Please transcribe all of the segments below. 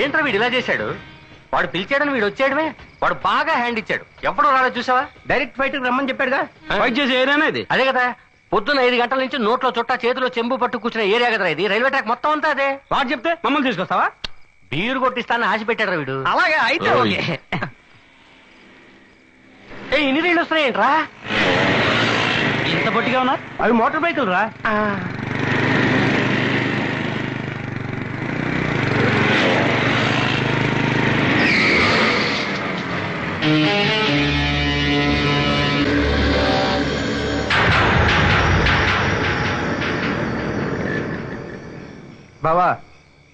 ఏంట్రా వీడు ఇలా చేశాడు? వాడు పిలిచాడని వీడు వచ్చాడమే. వాడు బాగా హ్యాండ్ ఇచ్చాడు. ఎప్పుడు రాలేదు చూసావా? డైరెక్ట్ ఫైట్ రమ్మని చెప్పాడుగా. ఫైట్ చేసే ఏరియానే ఇది. అదే కదా, పొద్దున్న 5 గంటల నుంచి నోట్లో చుట్టా చేతిలో చెంబు పట్టు కూర్చున్న ఏరియా కదా ఇది. రైల్వే ట్రాక్ మొత్తం అంతా అదే. వాడు చెప్తే మమ్మల్ని తీసుకొస్తావా? బీరు కొట్టిస్తానని ఆశ పెట్టాడు వీడు. అలాగే అయితే ఓకే. ఇన్ని రైళ్ళు వస్తున్నాయేంట్రా? ఇంత పొట్టిగా ఉన్నా? అవి మోటార్ బైకులు రా. బావా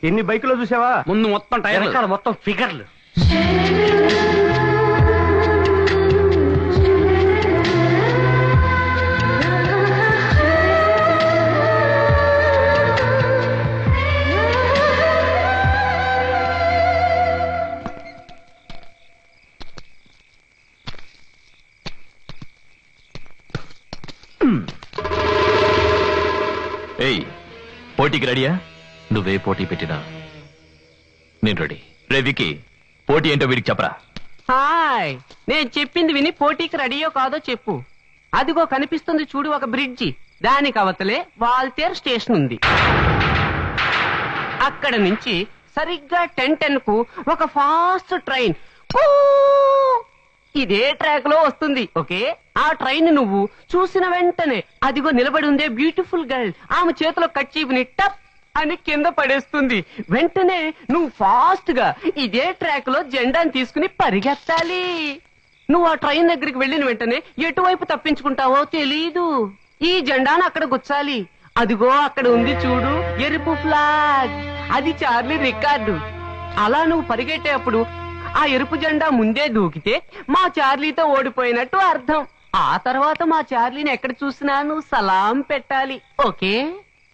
ఎన్ని బైకులో చూసావా? ముందు మొత్తం టైర్, మొత్తం ఫిగర్లు. ఏయ్, పోటీకి రెడీయా? నువ్వే పోటీ పెట్టినా నేను రెడీ. రే వికీ, పోటీ ఏంటో వీడికి చెప్పరా. హాయ్, నేను చెప్పింది విని పోటీకి రెడీయో కాదో చెప్పు. అదిగో కనిపిస్తుంది చూడు ఒక బ్రిడ్జి, దానికి అవతలే వాల్తేర్ స్టేషన్ ఉంది. అక్కడ నుంచి సరిగ్గా 10:10 కు ఒక ఫాస్ట్ ట్రైన్ ఇదే ట్రాక్ లో వస్తుంది. ఓకే, ఆ ట్రైన్ నువ్వు చూసిన వెంటనే అదిగో నిలబడి ఉందే బ్యూటిఫుల్ గర్ల్, ఆమె చేతిలో కర్చీఫ్ని టప్ అని కింద పడేస్తుంది. వెంటనే నువ్వు ఫాస్ట్ గా ఇదే ట్రాక్ లో జెండాని తీసుకుని పరిగెత్తాలి. నువ్వు ఆ ట్రైన్ దగ్గరికి వెళ్ళిన వెంటనే ఎటువైపు తప్పించుకుంటావో తెలీదు. ఈ జెండాను అక్కడ గుచ్చాలి. అదిగో అక్కడ ఉంది చూడు ఎరుపు ఫ్లాగ్, అది చార్లీ రికార్డు. అలా నువ్వు పరిగెట్టేప్పుడు ఆ ఎరుపు జెండా ముందే దూకితే మా చార్లీతో ఓడిపోయినట్టు అర్థం. ఆ తర్వాత మా చార్లీని ఎక్కడ చూసినా నువ్వు సలాం పెట్టాలి. ఓకే?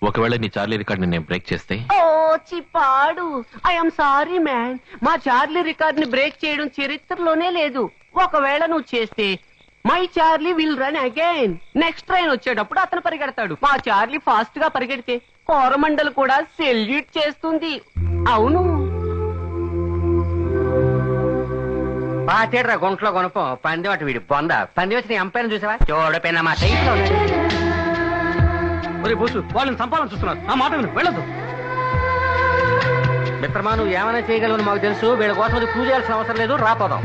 ఒకవేళ నీ చార్లీ రికార్డ్ నేను బ్రేక్ చేస్తే? ఓ చిప్పాడు, ఐఎమ్ సారీ మ్యాన్, మా చార్లీ రికార్డ్ ని బ్రేక్ చేయడం చరిత్రలోనే లేదు. ఒకవేళ నువ్వు చేస్తే my Charlie will run again. Next train వచ్చేటప్పుడు అతను పరిగెడతాడు. మా చార్లీ ఫాస్ట్ గా పరిగెడితే కోరమండలు కూడా సెల్యూట్ చేస్తుంది. అవును. పాతేడ్రా గుంట్లో కొనుక్కో. పందెం అటు వీడి బొంద. పందెం వచ్చి నీ అంపైన చూసావా? చూడపోయినా మా టైంలో బోసు వాళ్ళని సంపాదన చూస్తున్నారు. ఆ మాట విను, వెళ్ళొద్దు. మిత్రమా, నువ్వు ఏమైనా చేయగలవని మాకు తెలుసు. వీళ్ళ కోసం ప్రూవ్ చేయాల్సిన అవసరం లేదు. రాపోదాం.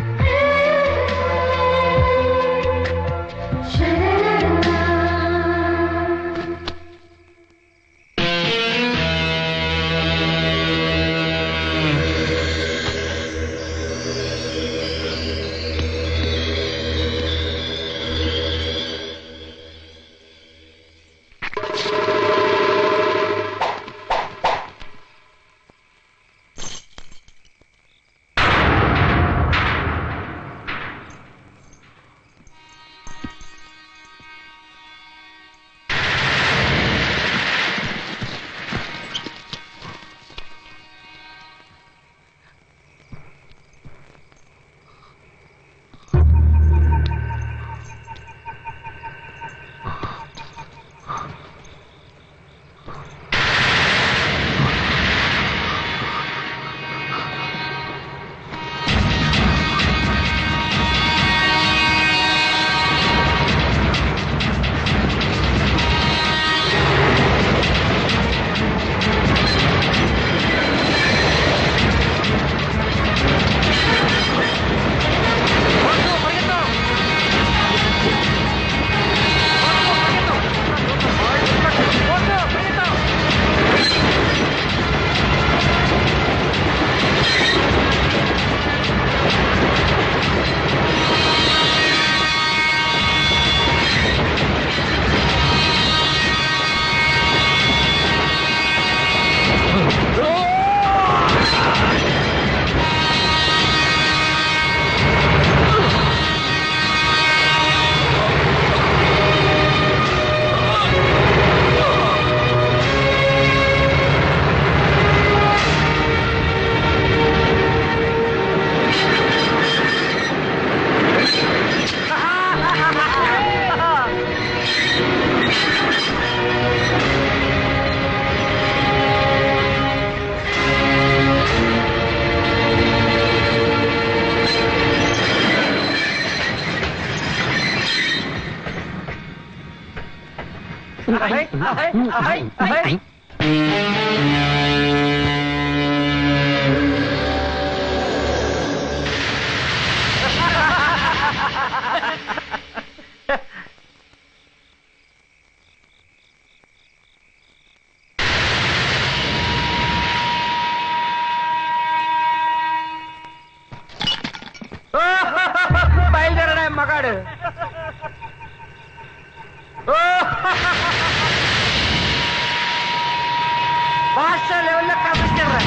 బయలుదేరడా మగాడు. భాష లెవెల్లో కనిపించరా.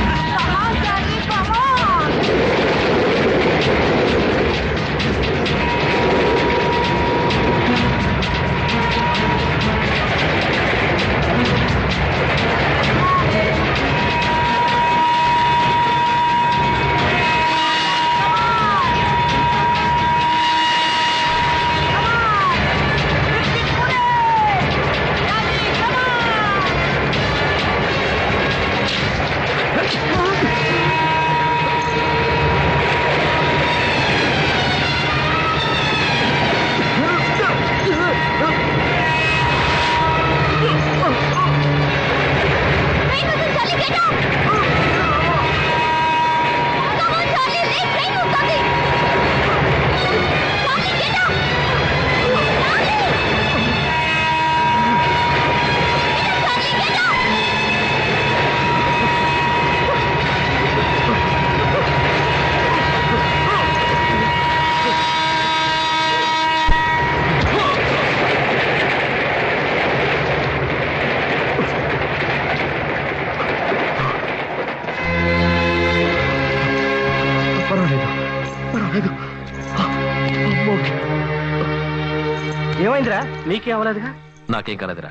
ఏమైందిరా? నీకే అవ్వలేదుగా? నాకేం కాలేదురా.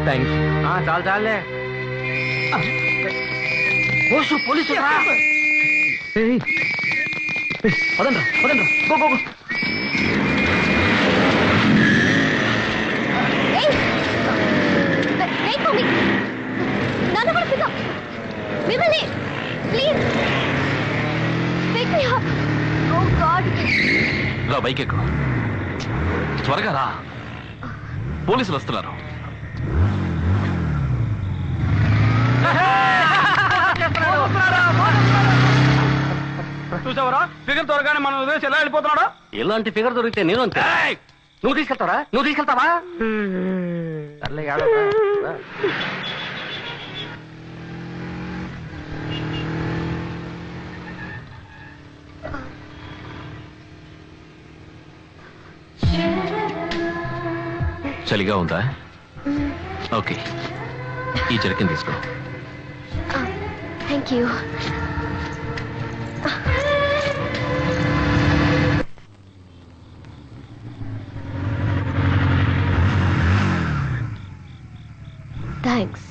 థ్యాంక్స్. చాలు చాలే. పోలీసు పదండ్రా పదండ్రా. Go go go. రా బైక్ ఎక్కు. త్వరగా రా, పోలీసులు వస్తున్నారు. చూసావరా ఫిగర్ త్వరగానే మనం వదిలేసి ఎలా వెళ్ళిపోతున్నాడు. ఎలాంటి ఫిగర్ దొరికితే నేను అంతే. నువ్వు తీసుకెళ్తావా? నువ్వు తీసుకెళ్తావా? సర్లే, ఏడవకు. రా. చలిగా ఉందా? ఓకే, ఈ జర్కిన్ తీసుకో. Thank you. Thanks.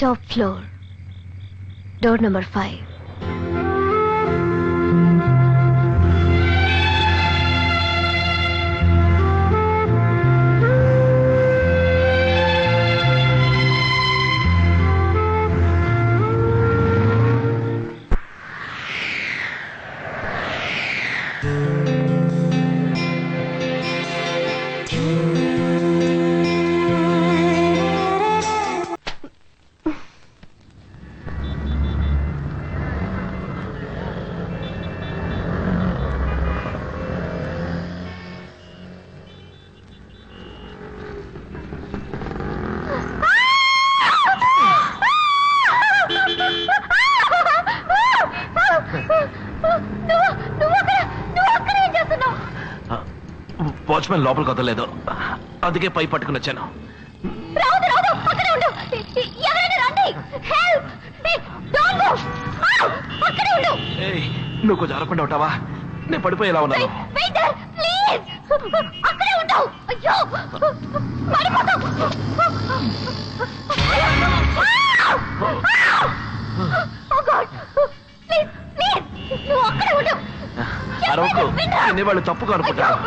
Top floor, door number 5. Watchman లోపలికి వదలలేదు, అందుకే పై పట్టుకుని వచ్చాను. నువ్వు కొంచెం అరకుండా ఉంటావా? నేను పడిపోయేలా ఉన్నాను. అరవకు, వాళ్ళు తప్పుగా అనుకుంటారు.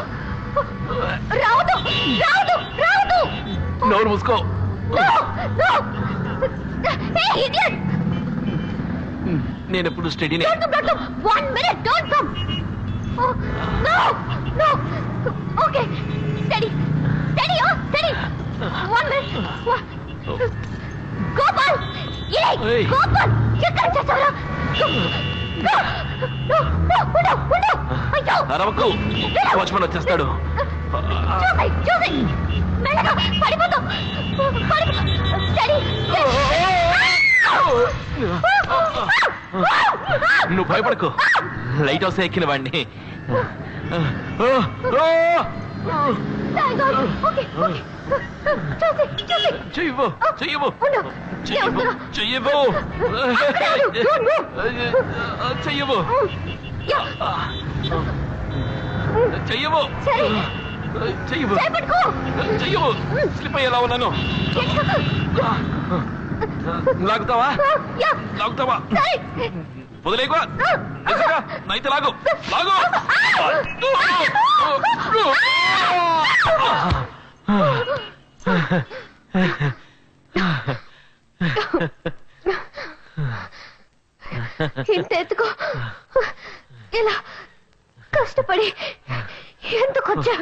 నోరు మూసుకో. నేను ఎప్పుడు స్టడీనే. Don't come. 1 minute. Don't come. Oh, no. Okay. Steady. Oh, steady. 1 minute. Gopal. Hey. Gopal. ఎక్కడ చేసావురా? No. అయ్యో. అరవకు, వాచ్మన్ వచ్చేస్తాడు. చూసి మెల్లగా పడిపోతాం. Steady. నువ్వు భయపడకు, లైట్ హౌస్ ఎక్కిన వాడిని. Thank God. Okay. చూసి. చెయ్యవు. ఉండు. చెయ్యవు. చెయ్యవు. చెయ్యవు. సరే. చెయ్యవు. చేపట్టుకో. చెయ్యవు. స్లిప్ అయ్యేలా ఉన్నాను. లాగుతావా? సరే. వదిలేకు. నైతే లాగు. ఇంత ఎత్తుకో. ఇలా కష్టపడి ఎందుకు వచ్చా?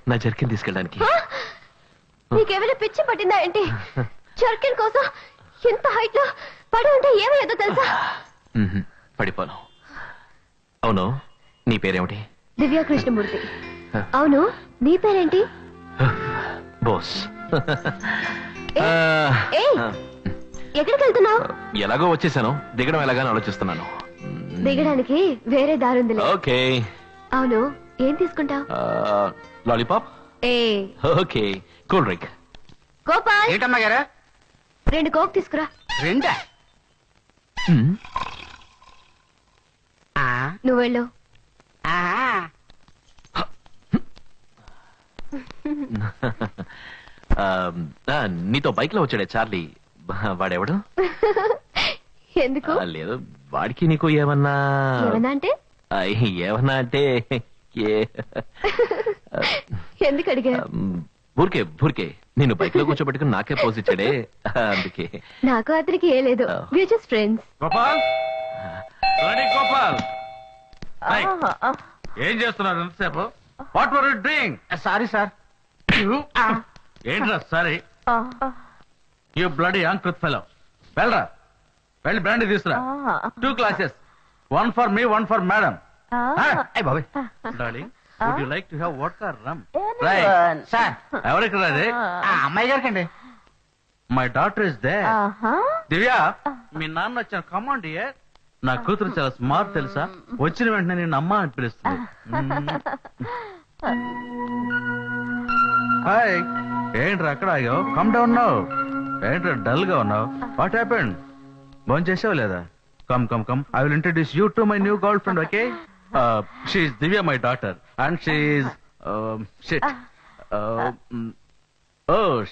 నా జర్కిన్ తీసుకెళ్ళడానికి. నీకేమైనా పిచ్చి పట్టిందా ఏంటి? జర్కిన్ కోసం ఇంత హైట్ లో పడి ఉంటే ఏమయ్యేదో తెలుసా? పడిపోను. అవును, నీ పేరేమిటి? దివ్యా కృష్ణమూర్తి. అవును, నీ పేరేంటి? బోస్. ఎక్కడికి వెళ్తున్నావు? ఎలాగో వచ్చేసాను, దిగడం ఎలాగని ఆలోచిస్తున్నాను. దిగడానికి వేరే దారుందిలే. ఓకే. అవును, ఏం తీసుకుంటావు? Lollipop. Okay. Cool drink. Gopal, ఏంటమ్మా గారా? 2 కోక్ తీసుకురా. 2? నువ్వు వెళ్ళు. నీతో బైక్ లో వచ్చాడే చార్లీ, వాడెవడు? ఎందుకు? లేదు, వాడికి నీకు ఏమన్నా అంటే ఏమన్నా అంటే ఎందుకు అడిగా? ఊరికే నిన్ను బైక్ లో కూర్చోబెట్టుకుని నాకే పోజ్ ఇచ్చాడే, అందుకే. నాకు అతనికి ఏ లేదు, we are just friends. Gopal, Gopal, ఏం చేస్తున్నారు ఎంతసేపు? What were you doing? Sorry sir. ఏంట్రా సారీ? యూ బ్లడీ అంకృత్ ఫెలో. వెళ్ళి బ్రాండీ తీసుకురా. 2 glasses, 1 for me, 1 for madam. బాబాయ్. Darling, would you like to have vodka rum? Sir, ఎవరికి రాదే? అమ్మాయి గారికి అండి. My daughter is there. Divya, మీ నాన్న వచ్చాను. Command dear. నా కూతురు చాలా స్మార్ట్ తెలుసా? వచ్చిన వెంటనే నేను అమ్మ అని పిలుస్తుంది. హాయ్. ఏంట్రా అక్కడ ఆగావు? Come down now. ఏంట్రా డల్ గా ఉన్నావు? What happened? ఫోన్ చేసావు లేదా? Come I will introduce you to my new girlfriend. Okay, she's Divya, my daughter, and she's shit.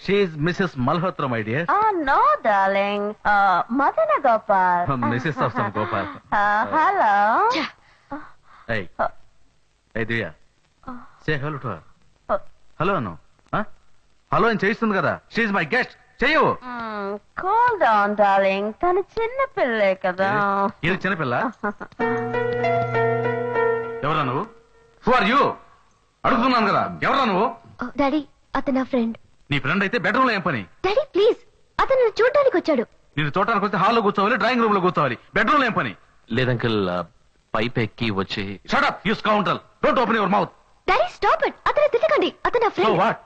She's Mrs Malhotra, my dear. No, darling. Madana Gopal. Mrs of some Gopal. Hello. Hey, Divya, say hello to her. Hello Anu. Hello అని చేయిస్తుంది కదా. She's my guest. చెయ్యు. Cool down, darling. తను చిన్న పిల్లే కదా. ఇది చిన్నపిల్ల? ఎవరా నువ్వు? Who are you? అడుగుతున్నాను కదా, ఎవరా నువ్వు? డాడీ, అతను నా ఫ్రెండ్. నీ ఫ్రెండ్ అయితే బెడ్రూమ్ లో ఏం పని? డాడీ ప్లీజ్, అతను నన్ను చూడడానికి వచ్చాడు. నేను చూడటానికి వస్తే హాల్లో కూర్చోవాలి, డ్రాయింగ్ రూమ్ లో కూర్చోవాలి. బెడ్రూమ్ లో ఏం పని? లేదంకల్, పైప్ ఎక్కి వచ్చి. Shut up, you scoundrel. Don't open your mouth. Daddy stop it. అతను తిట్టకండి, అతను నా సో ఫ్రెండ్. వాట్?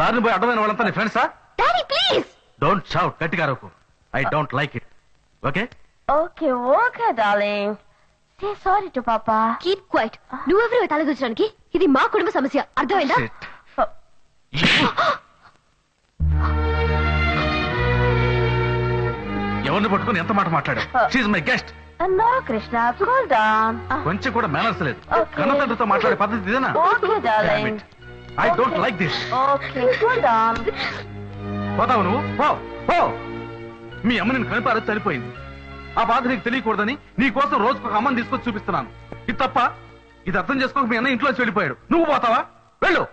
దారిని పోయి అడ్డమైన వాళ్ళంతా నీ ఫ్రెండ్సా? Daddy please. డోంట్ షౌట్, గట్టిగా అరవకు. I don't like it. Okay? Okay, darling. Say sorry to Papa. Keep quiet. నువ్వెవరు తలదూచడానికి? ఇది మా కుటుంబ సమస్య, అర్థమైందా? ఎవరిని పట్టుకుని ఎంత మాట మాట్లాడావు? She's my guest. No, Krishna, cool down. కొంచెం కూడా మేనర్స్ లేదు. Okay. కన్నతండ్రితో మాట్లాడే పద్ధతి ఇదేనా? Okay, darling. I don't like this. Okay, cool down. పోతావు నువ్వు? పో. మీ అమ్మ నేను కనిపారో చనిపోయింది. ఆ బాధ నీకు తెలియకూడదని నీ కోసం రోజుకు ఒక అమ్మని తీసుకొచ్చి చూపిస్తున్నాను. ఇది తప్ప? ఇది అర్థం చేసుకోక మీ అన్న ఇంట్లోంచి వెళ్ళిపోయాడు. నువ్వు పోతావా? వెళ్ళు.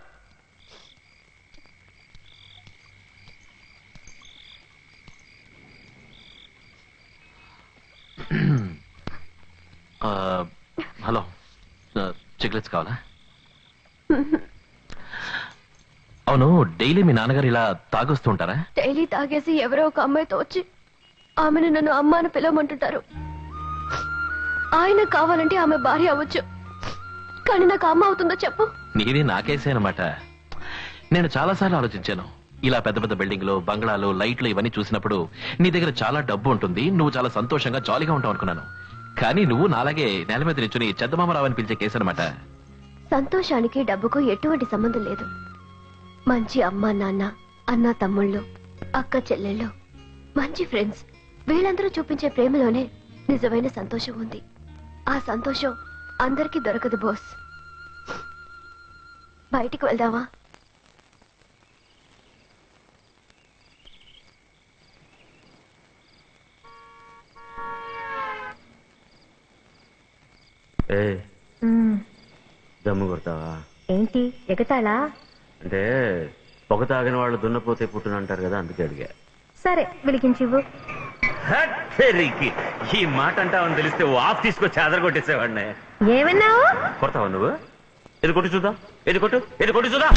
సిగరెట్స్ కావాలా? అవును, డైలీ మీ నాన్నగారు ఇలా తాగొస్తూ ఉంటారా? డైలీ తాగేసి ఎవరో ఒక అమ్మాయితో వచ్చి ఆమెను నన్ను అమ్మ అని పిలవమంటుంటారు. ఆయన కావాలంటే ఆమె భార్య అవ్వచ్చు, కానీ నాకు అమ్మ అవుతుందో చెప్పు. నీది నాకేసే అనమాట. నేను చాలాసార్లు ఆలోచించాను. ఇలా పెద్ద పెద్ద బిల్డింగ్లు, బంగ్లాలు, లైట్లు ఇవన్నీ చూసినప్పుడు నీ దగ్గర చాలా డబ్బు ఉంటుంది, నువ్వు చాలా సంతోషంగా జాలీగా ఉంటావు అనుకున్నాను. కానీ నువ్వు నాలాగే నేల మీద నిల్చుని చందమామరావు అని పిలిచే కేసు అనమాట. సంతోషానికి డబ్బుకు ఎటువంటి సంబంధం లేదు. మంచి అమ్మ నాన్న, అన్న తమ్ముళ్ళు, అక్క చెల్లెళ్ళు, మంచి ఫ్రెండ్స్, వీళ్ళందరూ చూపించే ప్రేమలోనే నిజమైన సంతోషం ఉంది. ఆ సంతోషం అందరికీ దొరకదు బాస్. బయటికి వెళ్దామా? దమ్ము కొడతావా? ఏంటి ఎగతాళా? అంటే పొగ తాగిన వాళ్ళు దున్నపోతే పుట్టున అంటారు కదా, అందుకే అడిగా. సరే వెలిగించివ్వు. ఈ మాట అంటావని తెలిస్తే ఆఫ్ తీసుకొచ్చి ఆదరగొట్టేసేవాడిని. ఏమన్నావు? కొడతావా నువ్వు? ఇది కొట్టి చూద్దాం, ఇది కొట్టు, ఇది కొట్టి చూద్దాం.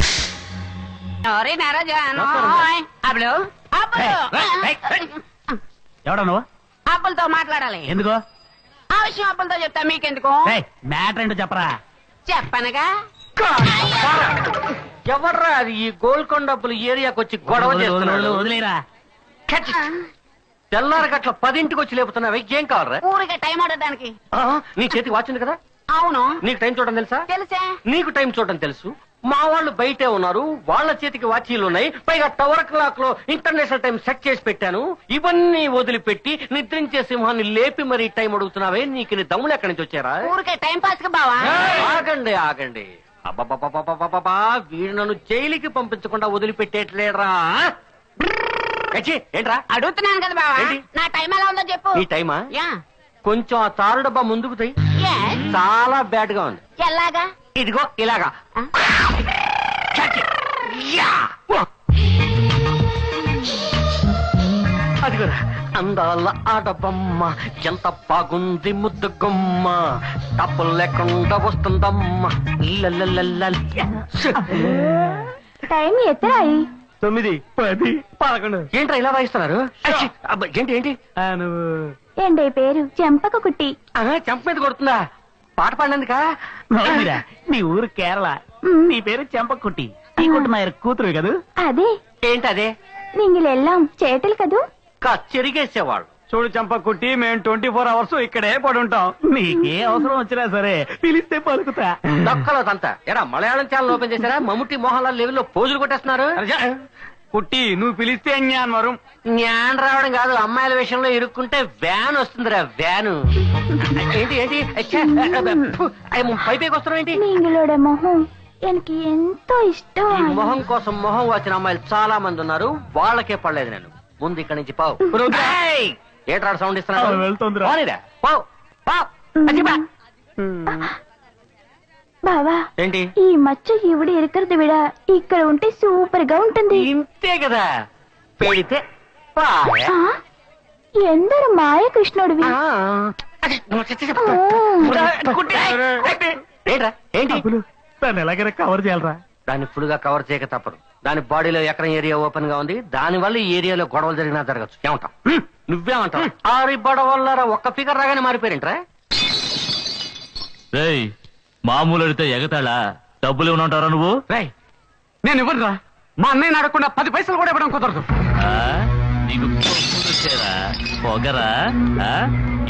ఎవడా నువ్వు? అప్పులతో మాట్లాడాలి. ఎందుకు? ఆ విషయం అప్పులతో చెప్తా, మీకెందుకు? మ్యాటర్ ఏంటో చెప్పరా. చెప్పనగా. ఎవర్రా అది ఈ గోల్కొండ డబ్బులు ఏరియాకి వచ్చి గొడవ చేస్తున్నాడు? వదిలేరా. తెల్లారి గట్ల 10ంటికి వచ్చి లేపుతున్నావు. ఏం కావాలరా? ఊరికే టైం ఆడడానికి. నీ చేతికి వాచ్ ఉంది కదా? అవును. నీకు టైం చూడడం తెలుసా? తెలుసే. నీకు టైం చూడడం తెలుసు. మా వాళ్ళు బయటే ఉన్నారు, వాళ్ళ చేతికి వాచీలు ఉన్నాయి. పైగా టవర్ క్లాక్ లో ఇంటర్నేషనల్ టైం సెట్ చేసి పెట్టాను. ఇవన్నీ వదిలిపెట్టి నిద్రించే సింహాన్ని లేపి మరి టైం అడుగుతున్నావే, నీకు దమ్ములు ఎక్కడి నుంచి వచ్చారా? ఊరికే టైం పాస్ గా బావా. ఆగండి ఆగండి. అబ్బా, వీడు నన్ను జైలుకి పంపించకుండా వదిలిపెట్టేట్లేరా? ఏంట్రా అడుగుతున్నాను కదా బావా, నా టైం ఎలా ఉందో చెప్పు. నీ టైమా? యా. కొంచెం ఆ తారు డబ్బా ముందుకు తీ. Yes. చాలా బ్యాడ్ గా ఉంది. ఎలాగా? ఇదిగో ఇలాగా. అదిగోరా అందాల ఆడబమ్మ, ఎంత బాగుంది ముద్దు గుమ్మ, డబ్బులు లేకుండా వస్తుందమ్మా. టైం ఎత్తరాయి? 9, 10, 11. ఏంట్రా ఇలా వాయిస్తున్నారు? ఏంటి ఏంటి? ఏంటే పేరు? చెంపక కుట్టి. చెంప మీద కొడుతుందా? పాట పాడినందుకా? నీ ఊరు కేరళ, నీ పేరు చెంపకుట్టి. ఈ కుటుంబ కూతురు కదూ? అదే. ఏంటి అదే? నీళ్ళెల్లాం చేటలు కదూ? చెరిగేసేవాళ్ళు. చూడు చంపకుట్టి, మేము 24 hours ఇక్కడే పడి ఉంటాం. నీకే అవసరం వచ్చినా సరే పిలిస్తే పలుకుతా. దక్కలోదంతా ఎరా మలయాళం ఛానల్ ఓపెన్ చేశారా? మమ్ముట్టి మోహన్ లాల్ లెవెల్లో పోజులు కొట్టేస్తున్నారు. కుట్టి, నువ్వు పిలిస్తే జ్ఞాన్ వరం. జ్ఞాన్ రావడం కాదు, అమ్మాయిల విషయంలో ఇరుక్కుంటే వ్యాన్ వస్తుందిరా, వ్యాను. ఏంటి ఏంటి పైపైకి వస్తున్నావు ఏంటి? నీంగిలోడ మొహం எனக்கு ఎంతో ఇష్టం. ఈ మొహం కోసం మొహం వచ్చిన అమ్మాయిలు చాలా మంది ఉన్నారు, వాళ్ళకే పడలేదు నేను. ముందు ఇక్కడి నుంచి పావు. ఏట్రాడు సౌండ్ ఇస్తున్నాడు? వెళ్తుందిరా. పావు పావు. బావా ఏంటి? ఈ మచ్చ ఇవిడ ఇరుకరది విడ ఇక్కడ ఉంటే సూపర్ గా ఉంటుంది. ఇంతే కదా, పెడితే పాయ. ఎందరు మాయ కృష్ణుడివి. ఏంట్రా ఏంటి? దాన్ని ఎలాగైనా కవర్ చేయాలరా. దాన్ని ఫుల్ గా కవర్ చేయక తప్పదు. దాని బాడీలో ఎకరం ఏరియా ఓపెన్ గా ఉంది, దాని వల్ల ఈ ఏరియాలో గొడవలు జరిగినా జరగచ్చు. ఏమంటావు? నువ్వేమంటావు? ఆరి గొడవల్లారా ఒక్క ఫిగర్ రాగానే మారిపోయారంట్రా. మామూలు అడితే ఎగతాళా? డబ్బులు ఇవ్వనంటారా నువ్వు? నేను ఇవ్వనురా. మా అన్నయ్య అడగకుండా 10 పైసలు కూడా ఇవ్వడం కుదరదు. నీకు పొగరా?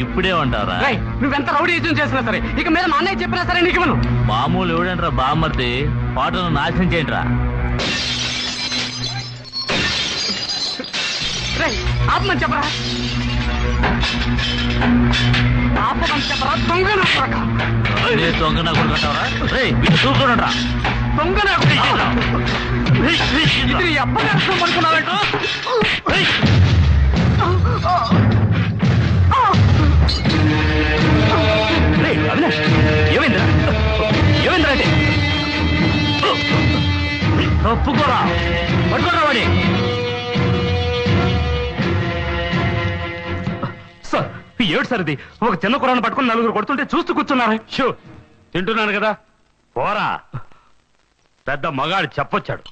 ఇప్పుడే ఉంటారా? నువ్వెంత రౌడీజం చేసినా సరే, ఇక మీద మా అన్నయ్య చెప్పినా సరే నీకు ఇవ్వను. మామూలు ఎవడంట్రా బామ్మర్ది? పాటను నాశనం చేయండిరా. ఆపమని చెప్పరా, ఆపమని చెప్పరా. దొంగ నా కొడకా. దొంగ నా కొడుకుంటావరా? వీళ్ళు చూసుకోండిరా. దొంగ నా కొడకా. ఇది నీ అప్పని అర్థం అనుకున్నావేంటో? ఏమైందిరా? ఏమైందిరా? అంటే ఒప్పుకోరా, పట్టుకోరా వాడి. సార్, ఏడు సార్ ఇది? ఒక చిన్న కురాన్ని పట్టుకుని 4 కొడుతుంటే చూస్తూ కూర్చున్నారు. తింటున్నాను కదా, పోరా పెద్ద మగాడు చెప్పొచ్చాడు